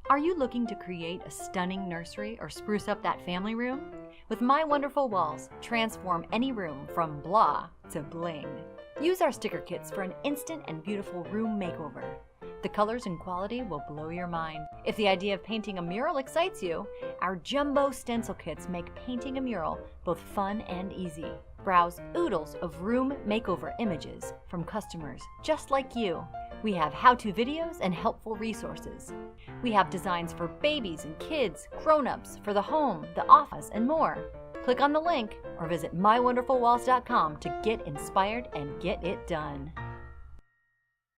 Are you looking to create a stunning nursery or spruce up that family room? With My Wonderful Walls, transform any room from blah to bling. Use our sticker kits for an instant and beautiful room makeover. The colors and quality will blow your mind. If the idea of painting a mural excites you, our jumbo stencil kits make painting a mural both fun and easy. Browse oodles of room makeover images from customers just like you. We have how-to videos and helpful resources. We have designs for babies and kids, grown-ups, for the home, the office, and more. Click on the link or visit mywonderfulwalls.com to get inspired and get it done.